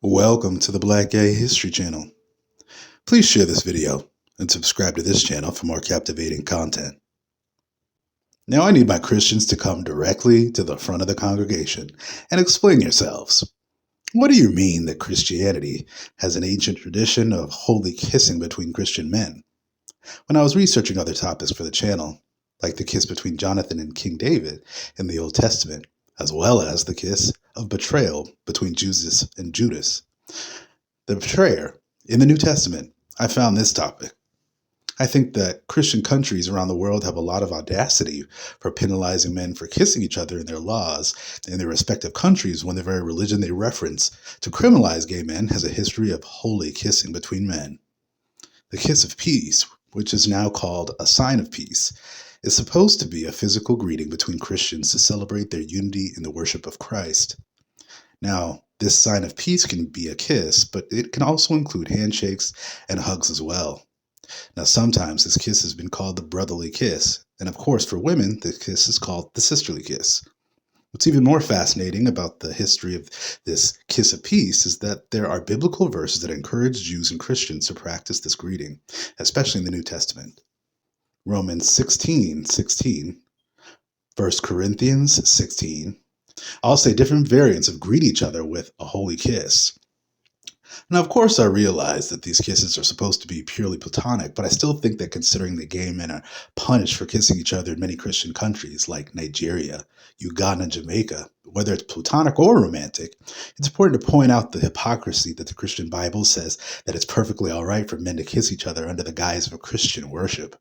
Welcome to the Black Gay History Channel. Please share this video and subscribe to this channel for more captivating content. Now I need my Christians to come directly to the front of the congregation and explain yourselves. What do you mean that Christianity has an ancient tradition of holy kissing between Christian men? When I was researching other topics for the channel, like the kiss between Jonathan and King David in the Old Testament, as well as the kiss of betrayal between Jesus and Judas, the betrayer in the New Testament, I found this topic. I think that Christian countries around the world have a lot of audacity for penalizing men for kissing each other in their laws in their respective countries when the very religion they reference to criminalize gay men has a history of holy kissing between men. The kiss of peace, which is now called a sign of peace, is supposed to be a physical greeting between Christians to celebrate their unity in the worship of Christ. Now, this sign of peace can be a kiss, but it can also include handshakes and hugs as well. Now, sometimes this kiss has been called the brotherly kiss, and of course, for women, the kiss is called the sisterly kiss. What's even more fascinating about the history of this kiss of peace is that there are biblical verses that encourage Jews and Christians to practice this greeting, especially in the New Testament. Romans 16:16, 1 Corinthians 16, all say different variants of greet each other with a holy kiss. Now, of course, I realize that these kisses are supposed to be purely platonic, but I still think that considering that gay men are punished for kissing each other in many Christian countries like Nigeria, Uganda, and Jamaica, whether it's platonic or romantic, it's important to point out the hypocrisy that the Christian Bible says that it's perfectly all right for men to kiss each other under the guise of a Christian worship.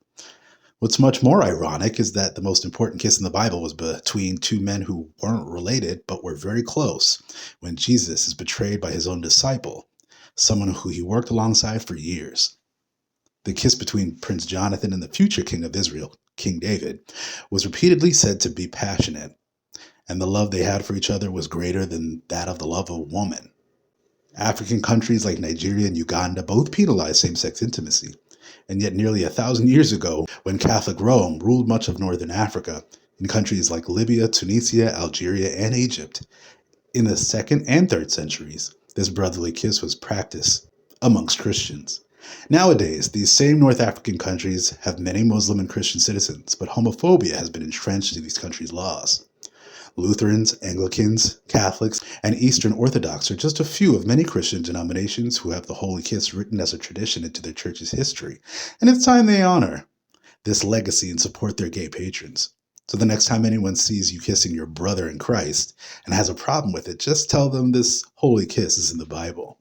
What's much more ironic is that the most important kiss in the Bible was between two men who weren't related but were very close when Jesus is betrayed by his own disciple, someone who he worked alongside for years. The kiss between Prince Jonathan and the future king of Israel, King David, was repeatedly said to be passionate, and the love they had for each other was greater than that of the love of a woman. African countries like Nigeria and Uganda both penalized same-sex intimacy. And yet nearly 1,000 years ago, when Catholic Rome ruled much of northern Africa, in countries like Libya, Tunisia, Algeria, and Egypt, in the 2nd and 3rd centuries, this brotherly kiss was practiced amongst Christians. Nowadays, these same North African countries have many Muslim and Christian citizens, but homophobia has been entrenched in these countries' laws. Lutherans, Anglicans, Catholics, and Eastern Orthodox are just a few of many Christian denominations who have the holy kiss written as a tradition into their church's history, and it's time they honor this legacy and support their gay patrons. So the next time anyone sees you kissing your brother in Christ and has a problem with it, just tell them this holy kiss is in the Bible.